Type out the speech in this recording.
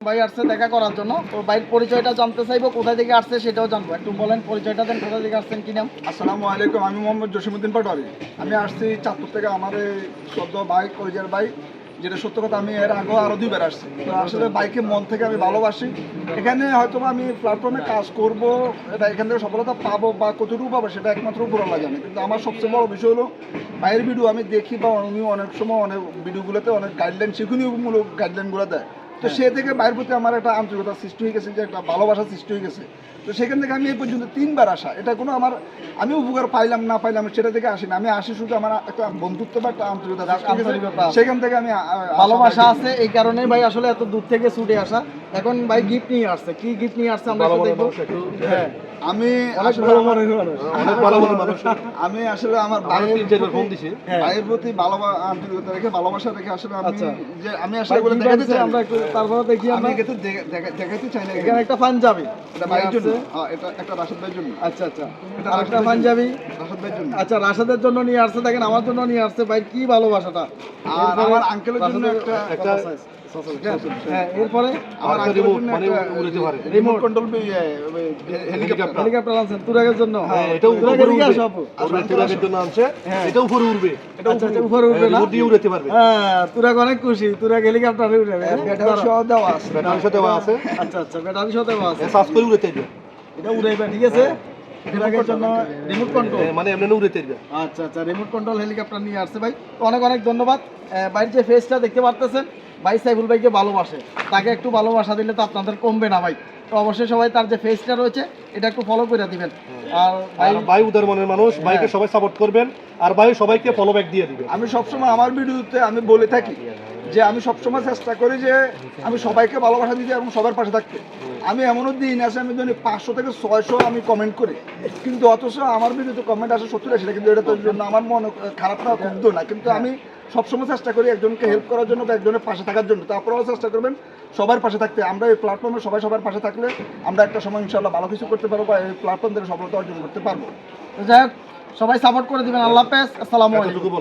ভাই আসছে দেখা করার জন্য, তো ভাইয়ের পরিচয়টা জানতে চাইবো, কোথায় থেকে আসছে সেটাও জানবো। একটু বলেন, পরিচয়টা দেন, কোথা থেকে আসছেন, কি নাম? আসসালামু আলাইকুম, আমি মোহাম্মদ জসিমউদ্দিন পাটোয়ারি। আমি আসছি চাঁদপুর থেকে। আমার এই সদ্য বাইক কলেজের বাইক, যেটা সত্য কথা, আমি এর আগেও আরও 2 বার আসছি। তো আসলে বাইকে মন থেকে আমি ভালোবাসি। এখানে হয়তো আমি প্ল্যাটফর্মে কাজ করব, এটা এখান থেকে সফলতা পাবো বা কতটুকু পাবো সেটা একমাত্র উপরওয়ালা জানে। কিন্তু আমার সবচেয়ে বড় বিষয় হলো বাইরের ভিডিও আমি দেখি, বা উনি অনেক সময় অনেক ভিডিওগুলোতে অনেক গাইডলাইন, শিক্ষণীয়মূলক গাইডলাইনগুলো দেয়। তো সে থেকে বাইরের প্রতি আমার একটা আন্তরিকতা সৃষ্টি হয়ে গেছে, যে একটা ভালোবাসা সৃষ্টি হয়ে গেছে। তো সেখান থেকে আমি এই পর্যন্ত 3 বার আসা, এটা কোনো আমার আমি উপকার পাইলাম না পাইলাম সেটা থেকে আসি না। আমি আসি শুধু আমার একটা বন্ধুত্ব বা একটা আন্তরিকতা, সেখান থেকে আমি ভালোবাসা আছে, এই কারণেই ভাই আসলে এত দূর থেকে ছুটে আসা। এখন ভাই গিফট নিয়ে আসছে, কি গিফট নিয়ে আসছে আমরা একটু দেখবো। হ্যাঁ, আমি আমি আসলে আমার ভাইয়ের প্রতি আন্তরিকতা রেখে, ভালোবাসা রেখে আসলে আমি আসলে বলে দেখাতে চাই। আমরা একটু তারপরে দেখি, আমি আমরা কিন্তু দেখাতে চাই না। এখানে একটা পাঞ্জাবি, এটা ভাইয়ের জন্য, এটা একটা রাশেদ ভাইয়ের জন্য। আচ্ছা আচ্ছা, আর একটা পাঞ্জাবি রাশেদ ভাইয়ের জন্য। আচ্ছা, রাশেদের জন্য নিয়ে আসছে। দেখেন, আমার জন্য নিয়ে আসছে ভাই, কি ভালোবাসাটা। আর আমার আঙ্কেলের জন্য একটা হ্যাঁ, এরপরে আমার আঙ্কেলের জন্য একটা রিমোট কন্ট্রোল হেলিকপ্টার আনছেন তুরাগের জন্য। হ্যাঁ, এটা উপরে উড়বে। তুরাগের জন্য আনছে, এটা উপরে উড়বে। এটা উপরে উঠবে না, রিমোট দিয়ে উড়াতে পারবে। হ্যাঁ, তুরাগ অনেক খুশি, তুরাগ হেলিকপ্টারে উঠবে। ব্যাটারি সহ দেওয়া আছে। ব্যাটারি সাথে দেওয়া আছে। আচ্ছা আচ্ছা, ব্যাটারি সহ দেওয়া আছে। সার্চ করে উড়াতে দিবে। এটা উড়াইবে, ঠিক আছে। তুরাগের জন্য রিমোট কন্ট্রোল, মানে এমনি উড়াতে দিবে। আচ্ছা আচ্ছা, রিমোট কন্ট্রোল হেলিকপ্টার নিয়ে আসছে ভাই। তো অনেক অনেক ধন্যবাদ। ভাইয়ের যে ফেসটা দেখতে পারতেছেন, ভাই সাইফুল ভাইকে ভালোবাসে, তাকে একটু ভালোবাসা দিলে তো আপনাদের কমবে না ভাই। তো অবশ্যই সবাই তার যে ফেসটা রয়েছে এটা একটু ফলো করে দিবেন। আর ভাই উদার মনের মানুষ, ভাইকে সবাই সাপোর্ট করবেন, আর ভাই সবাইকে ফলো ব্যাক দিয়ে দিবেন। আমি সবসময় আমার ভিডিওতে আমি বলে থাকি যে আমি সবসময় চেষ্টা করি যে আমি সবাইকে ভালোবাসা দিতে এবং সবার পাশে থাকতে। আমি এমনও দিন আছে আমি জানি 500 থেকে 600 আমি কমেন্ট করি, কিন্তু অথচ আমার ভিডিওতে কমেন্ট আসে 70-80, কিন্তু এটা তো জন্য আমার মন খারাপ না, ক্ষুব্ধ না, কিন্তু আমি সবসময় চেষ্টা করি একজনকে হেল্প করার জন্য বা একজনের পাশে থাকার জন্য। তো আপনারাও চেষ্টা করবেন সবার পাশে থাকতে। আমরা এই প্ল্যাটফর্মে সবাই সবার পাশে থাকলে আমরা একটা সময় ইনশাআল্লাহ ভালো কিছু করতে পারবো, বা এই প্ল্যাটফর্ম থেকে সফলতা অর্জন করতে পারবো। যাই হোক, সবাই সাপোর্ট করে দিবেন। আল্লাহ হাফেজ, আসসালামু আলাইকুম।